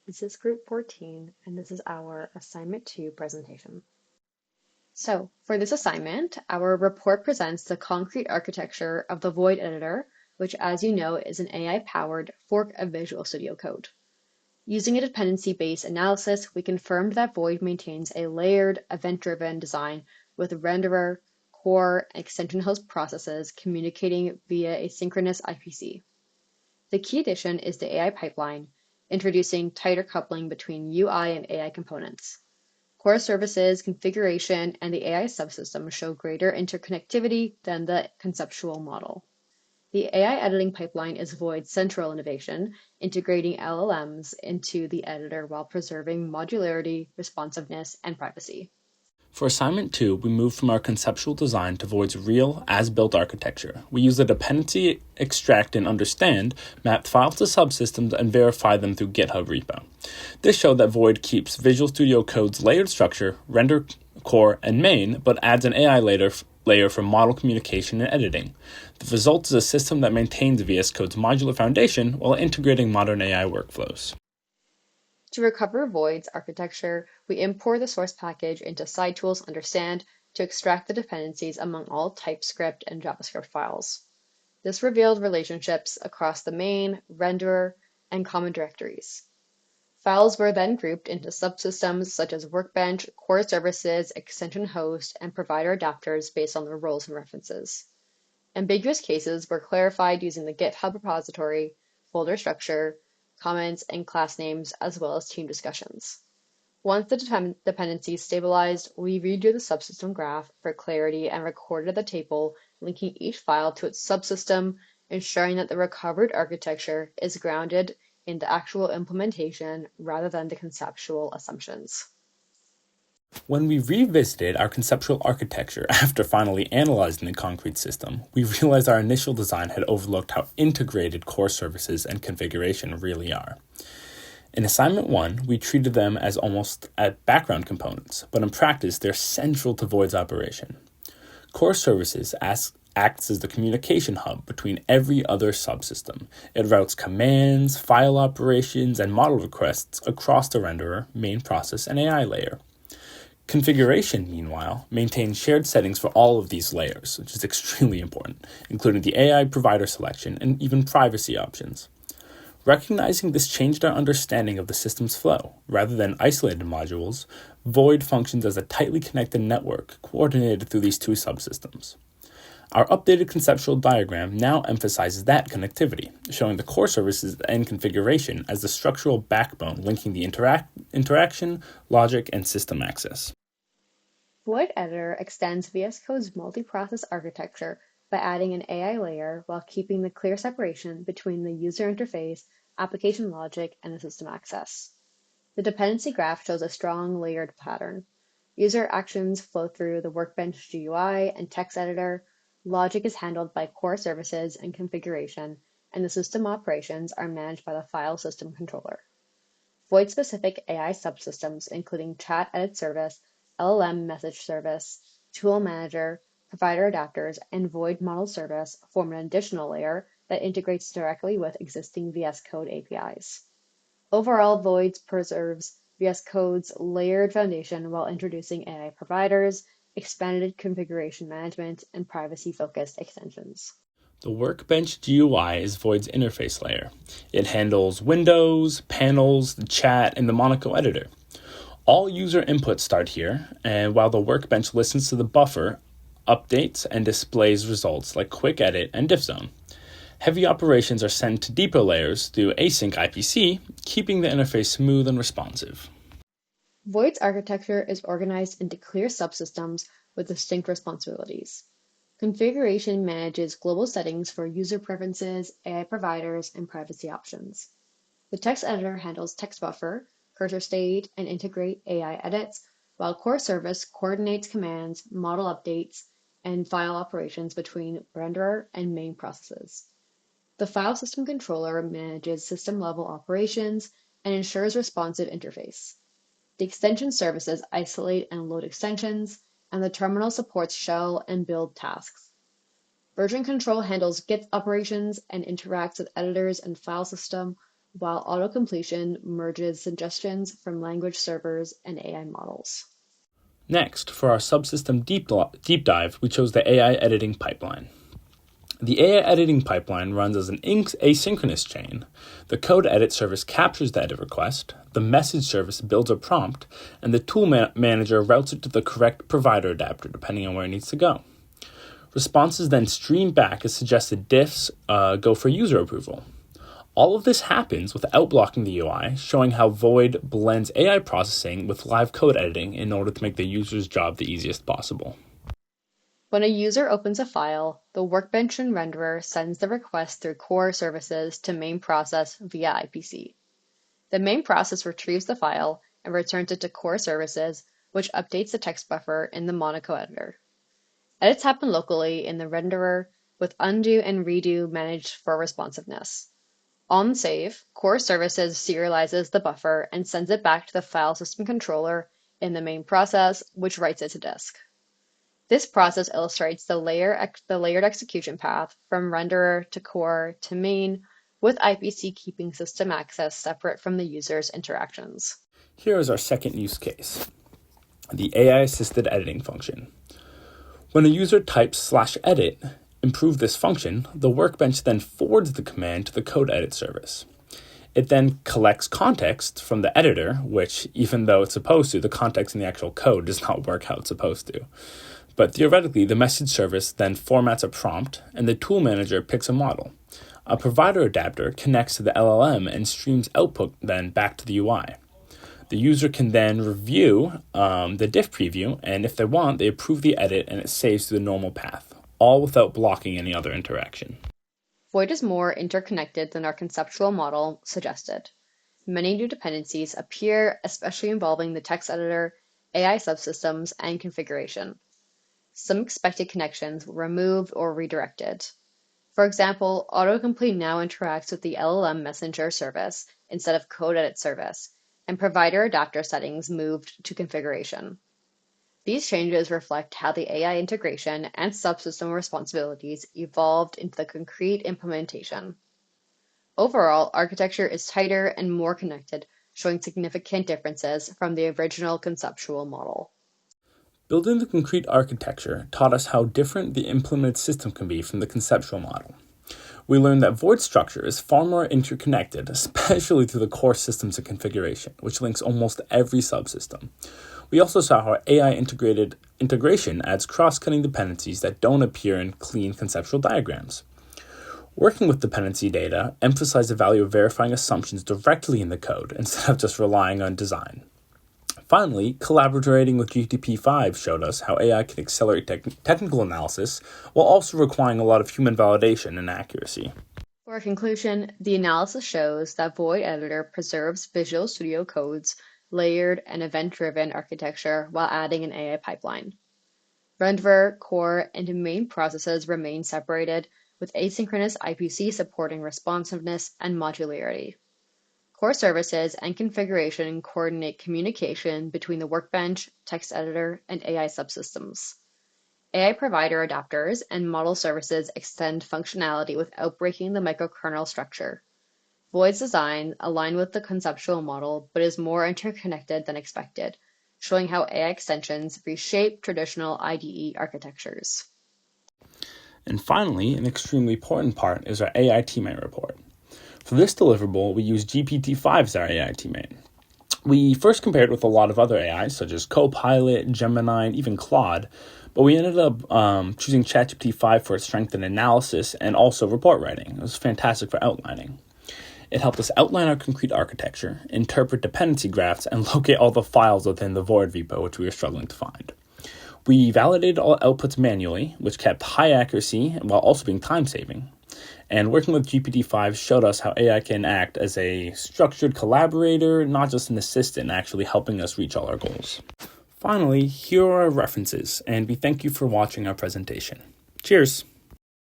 This is Group 14, and this is our Assignment 2 presentation. So, for this assignment, our report presents the concrete architecture of the Void editor, which, as you know, is an AI-powered fork of Visual Studio Code. Using a dependency-based analysis, we confirmed that Void maintains a layered, event-driven design with renderer, core, and extension host processes communicating via a synchronous IPC. The key addition is the AI pipeline, introducing tighter coupling between UI and AI components. Core services, configuration, and the AI subsystem show greater interconnectivity than the conceptual model. The AI editing pipeline is Void's central innovation, integrating LLMs into the editor while preserving modularity, responsiveness, and privacy. For Assignment 2, we moved from our conceptual design to Void's real, as-built architecture. We use the dependency extract and understand, map files to subsystems, and verify them through GitHub repo. This showed that Void keeps Visual Studio Code's layered structure, render, core, and main, but adds an AI layer for model communication and editing. The result is a system that maintains VS Code's modular foundation while integrating modern AI workflows. To recover Void's architecture, we import the source package into SciTools understand to extract the dependencies among all TypeScript and JavaScript files. This revealed relationships across the main, renderer, and common directories. Files were then grouped into subsystems such as Workbench, core services, extension host, and provider adapters based on their roles and references. Ambiguous cases were clarified using the GitHub repository, folder structure, comments, and class names, as well as team discussions. Once the dependencies stabilized, we redo the subsystem graph for clarity and recorded the table linking each file to its subsystem, ensuring that the recovered architecture is grounded in the actual implementation rather than the conceptual assumptions. When we revisited our conceptual architecture after finally analyzing the concrete system, we realized our initial design had overlooked how integrated core services and configuration really are. In Assignment 1, we treated them as almost background components, but in practice, they're central to Void's operation. Core services acts as the communication hub between every other subsystem. It routes commands, file operations, and model requests across the renderer, main process, and AI layer. Configuration, meanwhile, maintains shared settings for all of these layers, which is extremely important, including the AI provider selection and even privacy options. Recognizing this changed our understanding of the system's flow. Rather than isolated modules, Void functions as a tightly connected network coordinated through these two subsystems. Our updated conceptual diagram now emphasizes that connectivity, showing the core services and configuration as the structural backbone linking the interaction, logic, and system access. Void Editor extends VS Code's multi-process architecture by adding an AI layer while keeping the clear separation between the user interface, application logic, and the system access. The dependency graph shows a strong layered pattern. User actions flow through the Workbench GUI and text editor, logic is handled by core services and configuration, and the system operations are managed by the file system controller. Void-specific AI subsystems, including Chat Edit Service, LLM Message Service, Tool Manager, Provider Adapters, and Void Model Service, form an additional layer that integrates directly with existing VS Code APIs. Overall, Void preserves VS Code's layered foundation while introducing AI providers, expanded configuration management, and privacy-focused extensions. The Workbench GUI is Void's interface layer. It handles windows, panels, the chat, and the Monaco editor. All user inputs start here, and while the Workbench listens to the buffer, updates, and displays results like quick edit and diff zone. Heavy operations are sent to deeper layers through async IPC, keeping the interface smooth and responsive. Void's architecture is organized into clear subsystems with distinct responsibilities. Configuration manages global settings for user preferences, AI providers, and privacy options. The text editor handles text buffer, cursor state, and integrate AI edits, while core service coordinates commands, model updates, and file operations between renderer and main processes. The file system controller manages system-level operations and ensures responsive interface. The extension services isolate and load extensions, and the terminal supports shell and build tasks. Version control handles Git operations and interacts with editors and file system, while autocompletion merges suggestions from language servers and AI models. Next, for our subsystem deep dive, we chose the AI editing pipeline. The AI editing pipeline runs as an asynchronous chain. The code edit service captures the edit request, the message service builds a prompt, and the tool manager routes it to the correct provider adapter depending on where it needs to go. Responses then stream back as suggested diffs go for user approval. All of this happens without blocking the UI, showing how Void blends AI processing with live code editing in order to make the user's job the easiest possible. When a user opens a file, the Workbench and renderer sends the request through core services to main process via IPC. The main process retrieves the file and returns it to core services, which updates the text buffer in the Monaco editor. Edits happen locally in the renderer, with undo and redo managed for responsiveness. On save, core services serializes the buffer and sends it back to the file system controller in the main process, which writes it to disk. This process illustrates the layered execution path from renderer to core to main, with IPC keeping system access separate from the user's interactions. Here is our second use case, the AI-assisted editing function. When a user types /edit, improve this function, the Workbench then forwards the command to the code edit service. It then collects context from the editor, which, even though it's supposed to, the context in the actual code does not work how it's supposed to. But theoretically, the message service then formats a prompt, and the tool manager picks a model. A provider adapter connects to the LLM and streams output then back to the UI. The user can then review the diff preview, and if they want, they approve the edit and it saves to the normal path, all without blocking any other interaction. Void is more interconnected than our conceptual model suggested. Many new dependencies appear, especially involving the text editor, AI subsystems, and configuration. Some expected connections were removed or redirected. For example, autocomplete now interacts with the LLM messenger service instead of code edit service, and provider adapter settings moved to configuration. These changes reflect how the AI integration and subsystem responsibilities evolved into the concrete implementation. Overall, architecture is tighter and more connected, showing significant differences from the original conceptual model. Building the concrete architecture taught us how different the implemented system can be from the conceptual model. We learned that Void structure is far more interconnected, especially through the core systems and configuration, which links almost every subsystem. We also saw how AI integration adds cross-cutting dependencies that don't appear in clean conceptual diagrams. Working with dependency data emphasized the value of verifying assumptions directly in the code instead of just relying on design. Finally, collaborating with GPT-5 showed us how AI can accelerate technical analysis while also requiring a lot of human validation and accuracy. For a conclusion, the analysis shows that Void Editor preserves Visual Studio Code's layered and event-driven architecture while adding an AI pipeline. Renderer, core, and main processes remain separated, with asynchronous IPC supporting responsiveness and modularity. Core services and configuration coordinate communication between the Workbench, text editor, and AI subsystems. AI provider adapters and model services extend functionality without breaking the microkernel structure. Void's design aligns with the conceptual model, but is more interconnected than expected, showing how AI extensions reshape traditional IDE architectures. And finally, an extremely important part is our AI teammate report. For this deliverable, we use GPT-5 as our AI teammate. We first compared with a lot of other AIs, such as Copilot, Gemini, and even Claude, but we ended up choosing ChatGPT-5 for its strength in analysis and also report writing. It was fantastic for outlining. It helped us outline our concrete architecture, interpret dependency graphs, and locate all the files within the Void repo, which we were struggling to find. We validated all outputs manually, which kept high accuracy while also being time-saving. And working with GPT-5 showed us how AI can act as a structured collaborator, not just an assistant, actually helping us reach all our goals. Finally, here are our references, and we thank you for watching our presentation. Cheers!